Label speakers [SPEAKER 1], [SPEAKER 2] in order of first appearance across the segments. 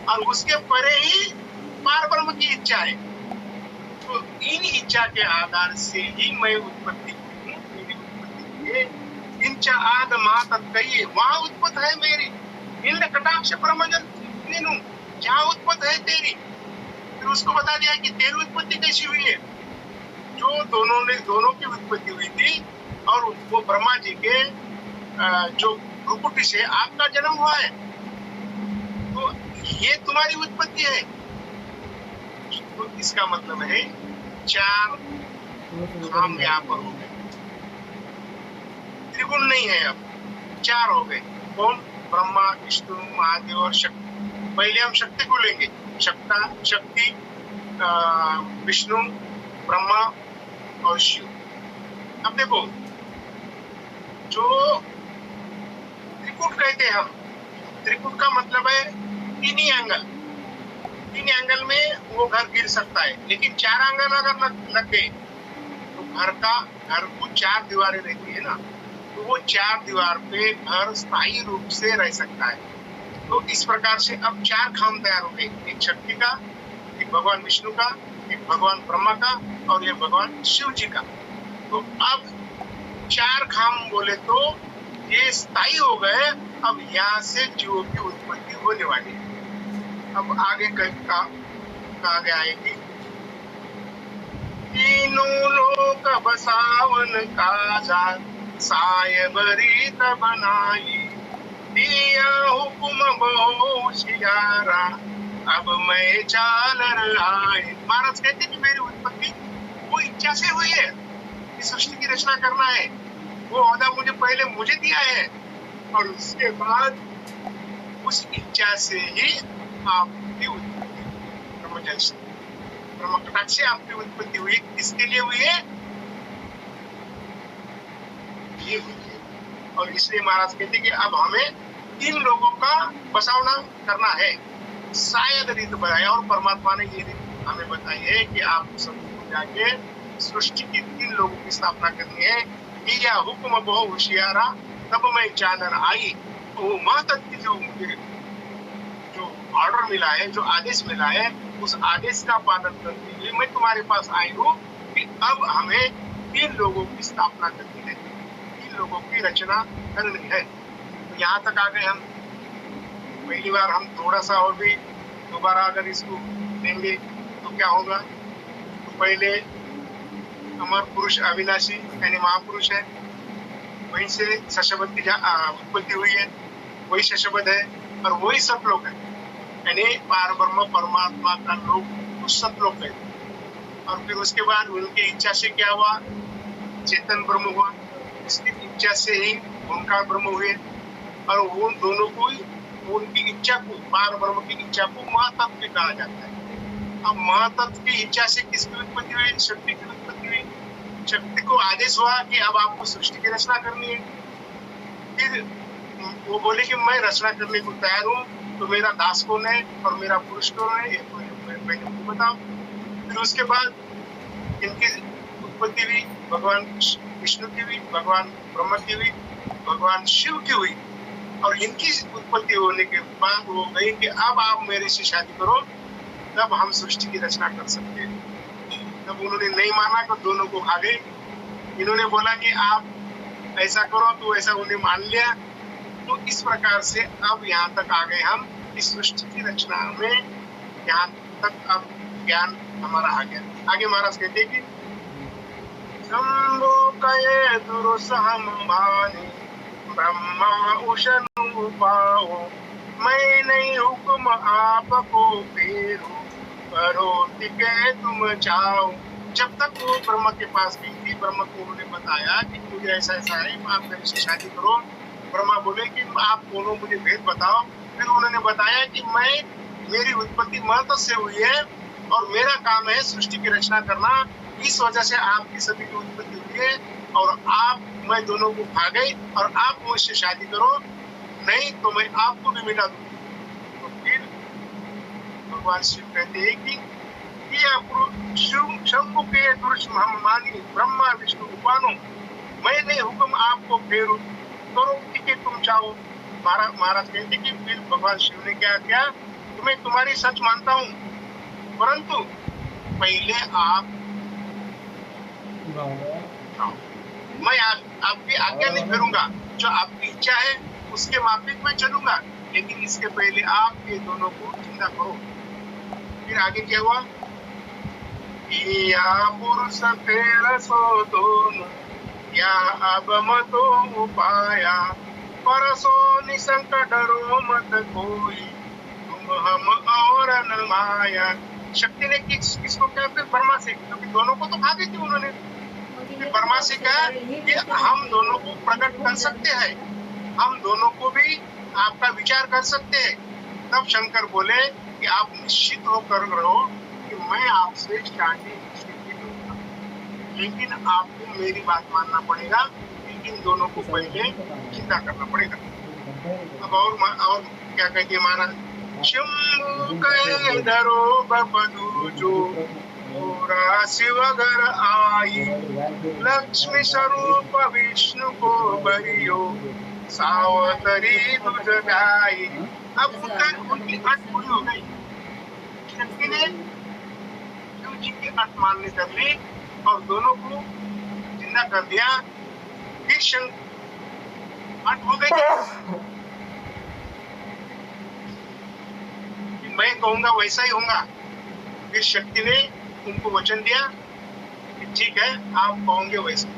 [SPEAKER 1] और उसके परे ही पार ब्रह्म की इच्छा है। तो इन इच्छा के आधार से ही मैं उत्पत्ति हुई हूँ। मेरी उत्पत्ति है इंचा आद माँ तत्कई, वहां उत्पत्ति है मेरी। इंद्र कटाक्ष ब्रह्मजन जहाँ उत्पत्ति है तेरी। फिर उसको बता दिया कि तेरी उत्पत्ति कैसी हुई है। जो दोनों की उत्पत्ति हुई थी और वो ब्रह्मा जी के जो भ्रुकुटी से आपका जन्म हुआ है, तो ये तुम्हारी उत्पत्ति है। तो इसका मतलब है 4 धाम यहाँ पर हो गए, त्रिगुण नहीं है, अब 4 हो गए। कौन? ब्रह्मा, विष्णु, महादेव और शक्ति। पहले हम शक्ति को लेंगे। शक्ति, विष्णु, ब्रह्मा और शिव। अब देखो, जो त्रिकूट कहते हैं हम, त्रिकूट का मतलब है 3 ही एंगल। 3 एंगल में वो घर गिर सकता है, लेकिन 4 एंगल अगर लग गए तो घर को 4 दीवारें रहती है ना, तो वो 4 दीवार पे घर स्थायी रूप से रह सकता है। तो इस प्रकार से अब 4 खाम तैयार हो गए, एक शक्ति का, एक भगवान विष्णु का, एक भगवान ब्रह्मा का और ये भगवान शिव जी का। तो अब 4 खाम बोले तो ये स्थायी हो गए। अब यहाँ से जीवों की उत्पत्ति होने वाली है। अब आगे आगे आएगी, तीनों लोक बसावन काजा, सायबरी तब बनाई, दिया हुक्म बहुशियारा, अब मैं चाल आई। महाराज कहते कि मेरी उत्पत्ति वो इच्छा से हुई है, इस सृष्टि की रचना करना है। वो ओहदा मुझे दिया है और उसके बाद उस इच्छा से ही आपकी उत्पत्ति ब्रह्मजन से, ब्रह्म कटाक्ष से आपकी उत्पत्ति हुई। किसके लिए हुई है? ये हुई है। और इसलिए महाराज कहते कि अब हमें 3 लोगों का बसावना करना है। शायद रीत बताया और परमात्मा ने ये रीत हमें बताई है कि आप सबको जाके सृष्टि की 3 लोगों की स्थापना करनी है। या हुक्म बहु होशियारा, तब मैं चादर आई। वो महत्व की जो ऑर्डर मिला है, जो आदेश मिला है, उस आदेश का पालन करते हुए मैं तुम्हारे पास आई हूँ कि अब हमें 3 लोगों की स्थापना करनी है, 3 लोगों की रचना करनी है। तो यहाँ तक आ गए हम। पहली बार हम थोड़ा सा और भी दोबारा अगर इसको लेंगे तो क्या होगा। तो पहले अमर पुरुष अविनाशी यानी महापुरुष है, वहीं से शशबद की उत्पत्ति हुई है, वही शशबद है और वही सतलोक है, यानी पार ब्रह्म परमात्मा का लोक उस सतलोक है। और फिर उसके बाद उनकी इच्छा से क्या हुआ? चेतन ब्रह्म हुआ। इसकी इच्छा से ही उनका ब्रह्म हुए और उन दोनों को उनकी इच्छा को, पार ब्रह्म की इच्छा को महातत्व कहा जाता है। अब महातत्व की इच्छा से किसकी उत्पत्ति हुई? शक्ति की उत्पत्ति हुई। शक्ति को आदेश हुआ कि अब आपको सृष्टि की रचना करनी है। फिर वो बोले कि मैं रचना करने को तैयार हूँ, तो मेरा दास कौन है और मेरा पुरुष कौन है, ये पहले मुझे बताओ। फिर उसके बाद इनकी उत्पत्ति हुई, भगवान विष्णु की हुई, भगवान ब्रह्मा की हुई, भगवान शिव की हुई। और इनकी उत्पत्ति होने के बाद वो गई कि अब आप मेरे से शादी करो, तब हम सृष्टि की रचना कर सकते हैं। तब उन्होंने नहीं माना तो दोनों को खा गए। इन्होंने बोला कि आप ऐसा करो, तो ऐसा उन्हें मान लिया। तो इस प्रकार से अब यहाँ तक आ गए हम इस सृष्टि की रचना में। यहाँ तक अब ज्ञान हमारा आ गया। आगे महाराज कहते कि शंभो कये दुरुसहम्भानि, ब्रह्मा उशनु पाओ, मैं नहीं हुक्म आपको फेरू, करो टिके तुम चाहो। जब तक वो ब्रह्मा के पास गई थी, ब्रह्मा को उन्होंने बताया कि मुझे ऐसा ऐसा है, आप मेरे से शादी करो। ब्रह्मा बोले कि आप दोनों मुझे भेद बताओ। फिर उन्होंने बताया कि मेरी उत्पत्ति महत्व से हुई है और मेरा काम है सृष्टि की रचना करना। इस वजह से आपकी सभी की उत्पत्ति हुई है और मैं दोनों को खा गई और आप मुझसे शादी करो, नहीं तो मैं आपको भी मिटा दूंगी। तो फिर भगवान शिव कहते हैं कि शंभु के पुरुष मानी, ब्रह्मा विष्णु उपानो, मैं नहीं हुक्म आपको फेरू, करो टिके तुम चाहो। महाराज कहते कि फिर भगवान शिव ने क्या किया मैं तुम्हारी सच मानता हूँ, परंतु पहले आप मैं आपकी आज्ञा नहीं करूंगा, जो आपकी इच्छा है उसके माफिक मैं चलूंगा, लेकिन इसके पहले आप ये दोनों को जिंदा करो। फिर आगे क्या हुआ? या पुरुष तेरा सो दोनों, या अब मतो उपाया, परसो निसंक डरो मत कोई, तुम हम और न माया। शक्ति ने किसको क्या? फिर ब्रह्मा से, क्योंकि दोनों को तो खा दी थी उन्होंने। ब्रह्मा से कहा कि हम दोनों को प्रकट कर सकते हैं, हम दोनों को भी आपका विचार कर सकते हैं। तब शंकर बोले कि आप निश्चित होकर रहो कि मैं आपसे शादी लूंगा, लेकिन आपको मेरी बात मानना पड़ेगा, लेकिन दोनों को पहले चिंता करना पड़ेगा। अब और क्या कहती है महाराज? शंभु कहे धरो बपदू जो, पूरा शिवगर आई, लक्ष्मी स्वरूप विष्णु को बरियो, सावतरी दूज गाई। अब उनकी अट पूरी हो गई। शक्ति ने शिव जी की अट मान्य कर ली और दोनों को जिंदा कर दिया। फिर अट हो गई, मैं कहूंगा वैसा ही होगा। फिर शक्ति ने उनको वचन दिया कि ठीक है, आप कहोगे वैसा।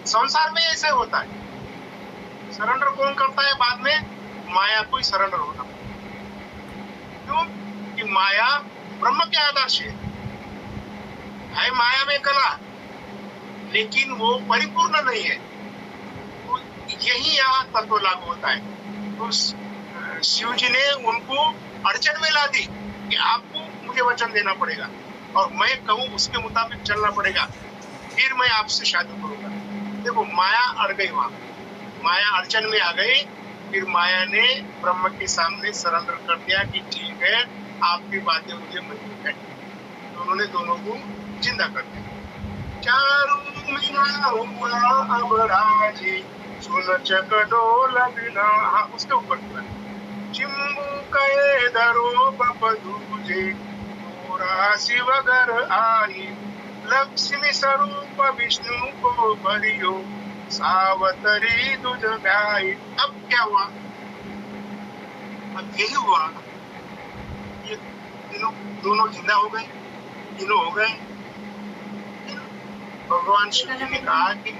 [SPEAKER 1] संसार में ऐसा होता है, सरेंडर कौन करता है? बाद में माया को ही सरेंडर होना। क्यों? कि माया ब्रह्म के आदर्श है माया में कला, लेकिन वो परिपूर्ण नहीं है। तो यही यहाँ तत्व लागू होता है। तो शिव जी ने उनको अड़चन में ला दी कि आपको मुझे वचन देना पड़ेगा और मैं कहूँ उसके मुताबिक चलना पड़ेगा, फिर मैं आपसे शादी करूंगा। देखो माया अड़ गई, वहां माया अड़चन में आ गई। फिर माया ने ब्रह्म के सामने सरेंडर कर दिया कि ठीक है, आपकी बातें मुझे मंजूर है। तो उन्होंने दोनों को जिंदा कर दिया। चारू मीना हुआ अब राजी, सुन चकडोल बिना। हाँ, उसके ऊपर चिंबू कहे धरो बपदूजे, पूरा शिवगर आई, लक्ष्मी स्वरूप विष्णु को बरियो, सावतरी दूज गाई। अब क्या हुआ? अब यही हुआ, ये दोनों जिंदा हो गए, तीनों हो गए। भगवान शिव जी ने कहा कि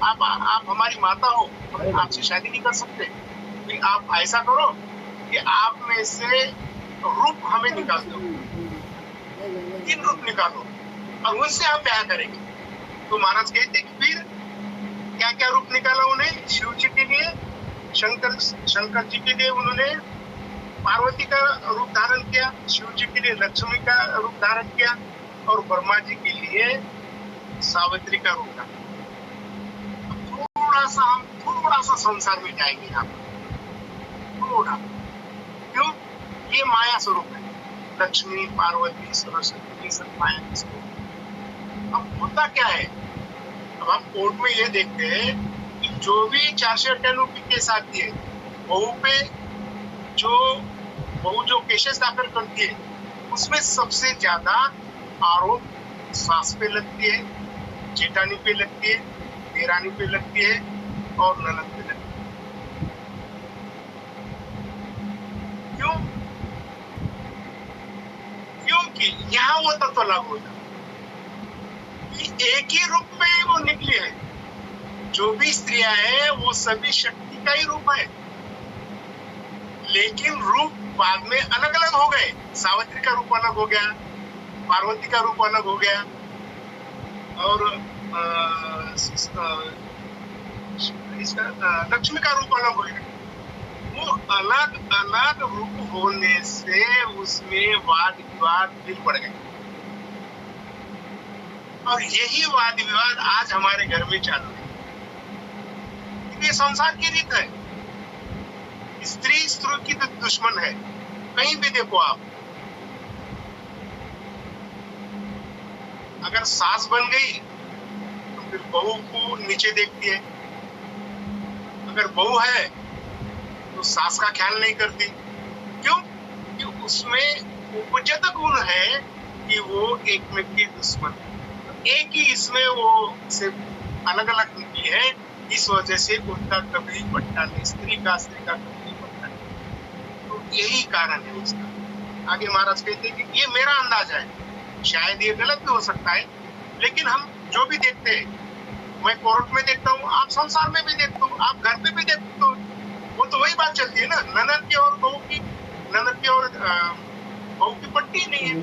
[SPEAKER 1] आप हमारी माता हो, हम आपसे शादी नहीं कर सकते। आप ऐसा करो कि आप में से रूप हमें निकाल दो, 3 रूप निकालो और उनसे हम ब्याह करेंगे। तो महाराज कहते कि फिर क्या क्या रूप निकाला उन्हें? शिव जी के लिए शंकर जी के लिए उन्होंने पार्वती का रूप धारण किया, शिव जी के लिए लक्ष्मी का रूप धारण किया और ब्रह्मा जी के लिए सावित्री का रूप धारण। थोड़ा सा संसार में जाएंगे यहाँ पर, थोड़ा। क्यों? ये माया स्वरूप है, लक्ष्मी, पार्वती, सरस्वती, ये सब माया के स्वरूप। अब होता क्या है? अब हम कोर्ट में ये देखते हैं कि जो भी 498 केस आती है, बहू जो केसेस दाखिल करती है, उसमें सबसे ज्यादा आरोप सास पे लगती है, जेठानी पे लगती है, देरानी पे लगती है और ननद पे लगती है। क्यों? क्योंकि यहाँ वो तत्व लागू होता है कि एक ही रूप में वो निकली है। जो भी स्त्रियां हैं वो सभी शक्ति का ही रूप है, लेकिन रूप बाद में अलग अलग हो गए। सावित्री का रूप अलग हो गया, पार्वती का रूप अलग हो गया और लक्ष्मी का रूप अलग हो गया। वो अलग अलग रूप होने से उसमें वाद विवाद भी बढ़ गए और यही वाद विवाद आज हमारे घर में चालू है। ये संसार की रीत है। स्त्री की तो दुश्मन है, कहीं भी देखो आप। अगर सास बन गई तो फिर बहू को नीचे देखती है, अगर बहू है तो सास का ख्याल नहीं करती। क्यों? उसमें उपजत गुण है कि वो एक में की दुश्मन, एक ही इसमें वो सिर्फ अलग अलग निकली है, इस वजह से उनका कभी पट्टा नहीं, स्त्री का कभी पट्टा नहीं। तो यही कारण है उसका। आगे महाराज कहते हैं कि ये मेरा अंदाज है, शायद ये गलत भी हो सकता है, लेकिन हम जो भी देखते हैं, मैं कोर्ट में देखता हूँ, आप संसार में भी देखते हो, आप घर पे भी देखते हो, वो तो वही बात चलती है ना, ननद की और बहू की, ननद की और बहू की पट्टी नहीं है,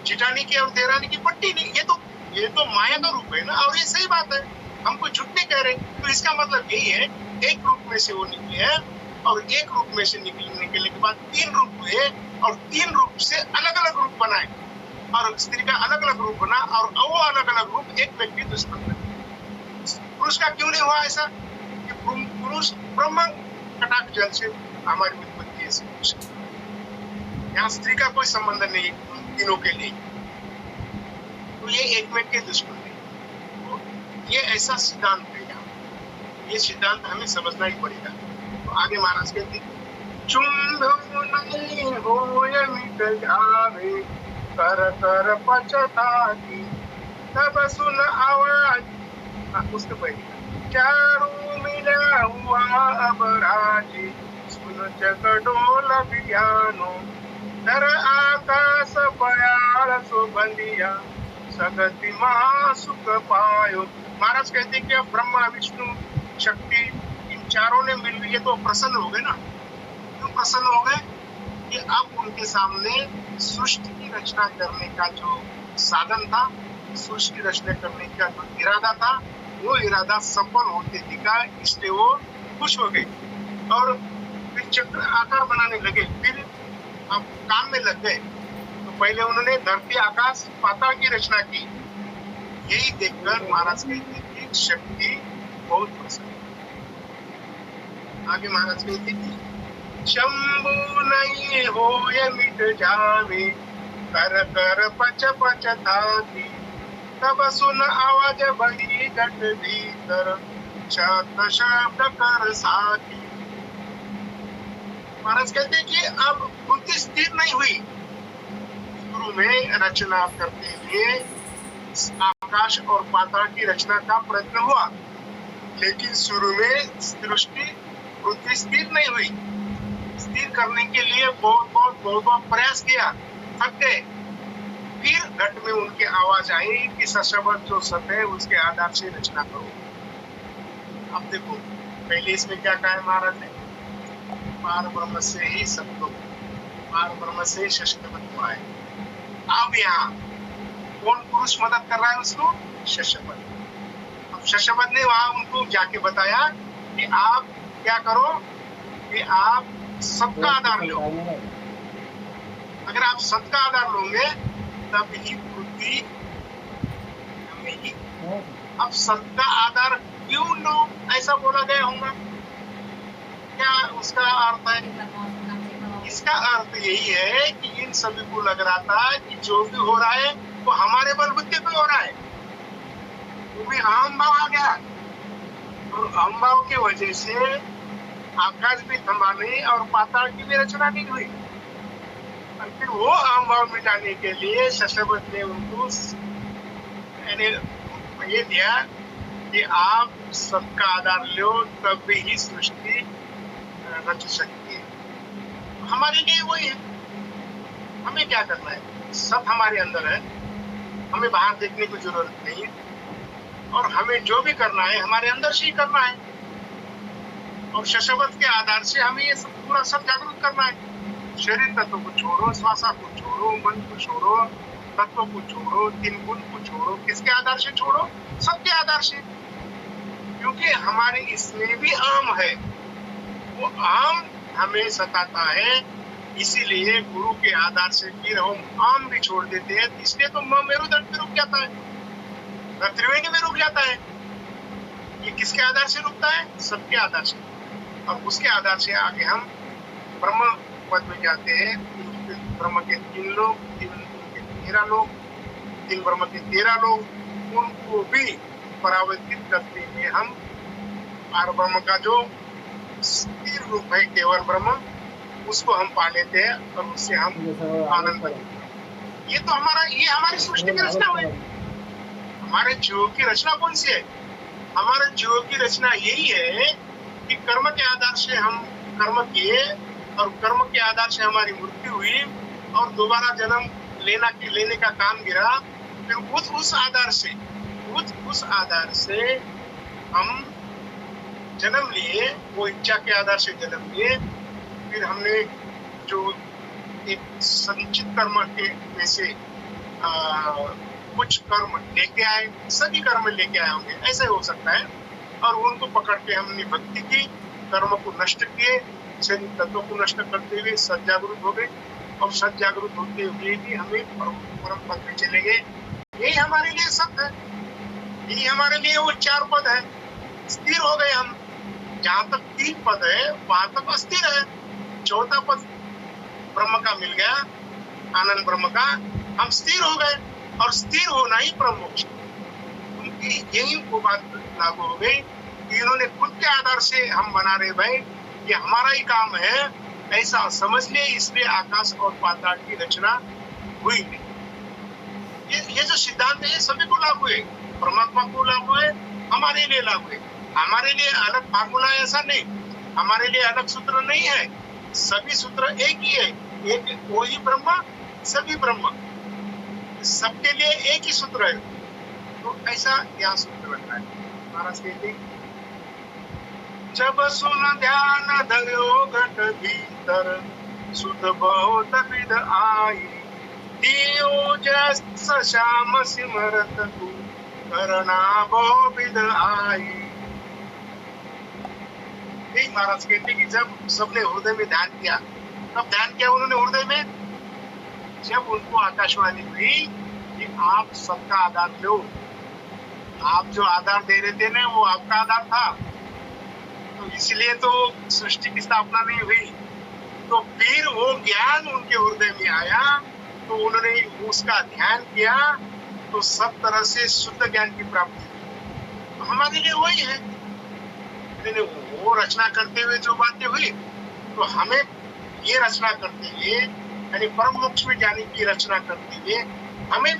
[SPEAKER 1] जिठानी की और देरानी की पट्टी नहीं। ये तो माया का रूप है ना, और ये सही बात है, हम कोई झूठ नहीं कह रहे। तो इसका मतलब यही है, एक रूप में से वो निकली है, और एक रूप में से निकलने के बाद तीन रूप हुए, और तीन रूप से अलग अलग रूप बनाए, और स्त्री का अलग अलग रूप बना, और वो अलग अलग रूप एक व्यक्ति दुष्मन बने। पुरुष का क्यों नहीं हुआ ऐसा? कि पुरुष ब्रह्म कटाक्ष जल से हमारी उत्पत्ति है, यहाँ स्त्री का कोई संबंध नहीं तीनों के लिए। तो ये एक में के दुश्मन है, तो ये ऐसा सिद्धांत है यहाँ, ये सिद्धांत हमें समझना ही पड़ेगा। तो आगे महाराज कहते नहीं होय मिट जावे, कर कर पछताती, तब सुन आवाज। उसके पहले चारों मिला हुआ अब राजी, सुन चकडोल बियानो, धर आकाश बयाल सो बंदिया, सगति महासुख पायो। महाराज कहते कि अब ब्रह्मा विष्णु शक्ति इन चारों ने मिल लिए तो प्रसन्न हो गए ना। क्यों प्रसन्न हो गए? कि अब उनके सामने सृष्टि की रचना करने का जो साधन था, सृष्टि रचना करने का जो इरादा था, वो इरादा सफल होते दिखा, इसलिए वो खुश हो गए और फिर चक्र आकार बनाने लगे, फिर अब काम में लग गए। तो पहले उन्होंने धरती आकाश पाताल की रचना की। यही देखकर महाराज कहते कि शक्ति बहुत प्रसन्न। आगे महाराज कहते कि शंभु नहीं होय मिट जावे, कर कर पच पछताती, तब सुन आवाज बड़ी घट भीतर, शब्द शब्द कर साथी। महाराज कहते कि अब बुद्धि स्थिर नहीं हुई। शुरू में रचना करते हुए आकाश और पाताल की रचना का प्रयत्न हुआ, लेकिन शुरू में सृष्टि बुद्धि स्थिर नहीं हुई। स्थिर करने के लिए बहुत प्रयास किया, थक गए। फिर घट में उनकी आवाज आई कि सशब्द जो सत है उसके आधार से रचना करो। अब देखो, पहले इसमें क्या कहा है महाराज ने? पार ब्रह्म से ही सब लोग, पार ब्रह्म से शशपथ आए। अब यहाँ कौन पुरुष मदद कर रहा है उसको? शशपथ। अब शशपथ ने वहां उनको जाके बताया कि आप क्या करो कि आप सबका आधार लो। अगर आप सबका आधार लोगे तब ही बुद्धि जमेगी। अब सबका आधार क्यों लो ऐसा बोला गया होगा? क्या उसका अर्थ है? इसका अर्थ यही है कि इन सभी को लग रहा था कि जो भी हो रहा है वो हमारे बलबुद्धि पे हो रहा है, वो भी अहम भाव आ गया, और अहम भाव की वजह से आकाश भी थमा नहीं और पाताल की भी रचना नहीं हुई। और फिर वो अहम भाव मिटाने के लिए शशपथ ने उनको ये दिया कि आप सबका आधार लो तब भी ही सृष्टि रच सकती है। हमारे लिए वही है, हमें क्या करना है? सब हमारे अंदर है, हमें बाहर देखने की जरूरत नहीं है, और हमें जो भी करना है हमारे अंदर से ही करना है। और शशपथ के आधार से हमें ये सब पूरा सब जागरूक करना है। शरीर तत्व को छोड़ो, श्वासा को छोड़ो, मन को छोड़ो, तत्व को छोड़ो, तीन गुण को छोड़ो। किसके आधार से छोड़ो? सबके आधार से, क्योंकि हमारे इसमें भी आम है, वो आम हमें सताता है। इसीलिए गुरु के आधार से फिर हम आम भी छोड़ देते हैं, इसलिए तो मेरुदंड में रुक जाता है, त्रिवेणी में रुक जाता है। ये किसके आधार से रुकता है? सबके आधार से। और उसके आधार से आगे हम ब्रह्म पद में जाते हैं। ब्रह्म के 3 लोग, 13 लोग, 3 ब्रह्म के 13 लोग, उनको भी परावर्तित करते हुए हम पार ब्रह्म का जो स्थिर रूप है केवल ब्रह्म, उसको हम पा लेते हैं और उससे हम आनंद पाते हैं। ये हमारी सृष्टि की रचना हुई। हमारे जीवों की रचना कौन सी है? हमारे जीवों की रचना यही है कि कर्म के आधार से हम कर्म किए और कर्म के आधार से हमारी मृत्यु हुई और दोबारा जन्म लेने का काम गिरा। फिर उस आधार से हम जन्म लिए, वो इच्छा के आधार से जन्म लिए। फिर हमने जो एक संचित कर्म के में से कुछ कर्म लेके आए, सभी कर्म लेके आए होंगे, ऐसे हो सकता है। और उनको पकड़ के हमने भक्ति की, कर्म को नष्ट किए, शरीर तत्वों को नष्ट करते हुए सज्जागृत हो गए और सज्जागृत होते हुए भी हमें परम पद में चले गए। यही हमारे लिए सत्य है, यही हमारे लिए वो 4 पद है। स्थिर हो गए हम। जहां तक 3 पद है वहां तक अस्थिर है। 4था पद ब्रह्म का मिल गया, आनंद ब्रह्म का, हम स्थिर हो गए और स्थिर होना ही परम मोक्ष। उनकी यही वो बात लागू हो गई कि इन्होंने खुद के आधार से हम बना रहे भाई, ये हमारा ही काम है ऐसा समझ लिए, इसलिए आकाश और पाताल की रचना हुई नहीं। ये जो सिद्धांत है सभी को लागू है, परमात्मा को लागू है, हमारे लिए लागू है। हमारे लिए अलग फार्मूला ऐसा नहीं, हमारे लिए अलग सूत्र नहीं है, सभी सूत्र एक ही है। एक वही ब्रह्म, सभी ब्रह्म, सबके लिए एक ही सूत्र है। तो ऐसा यहाँ सूत्र बनता है। महाराज कहते जब सुन ध्यान धरो घट भीतर सुध बहुत विध आई दियो जस श्याम सिमरत तू करना बहु विध आई। यही महाराज कहते कि जब सबने हृदय में ध्यान किया, कब ध्यान किया उन्होंने हृदय में? जब उनको आकाशवाणी हुई कि आप सबका आधार लो, आप जो आधार दे रहे थे ना वो आपका आधार था, तो इसलिए तो सृष्टि की स्थापना नहीं हुई। तो फिर वो ज्ञान उनके हृदय में आया, तो उन्होंने उसका ध्यान किया, तो सब तरह से शुद्ध ज्ञान की प्राप्ति। तो हमारे लिए वही है, वो रचना करते हुए जो बातें हुई, तो हमें ये रचना करते हुए यानी परम मोक्ष में जाने की रचना करते हुए हमें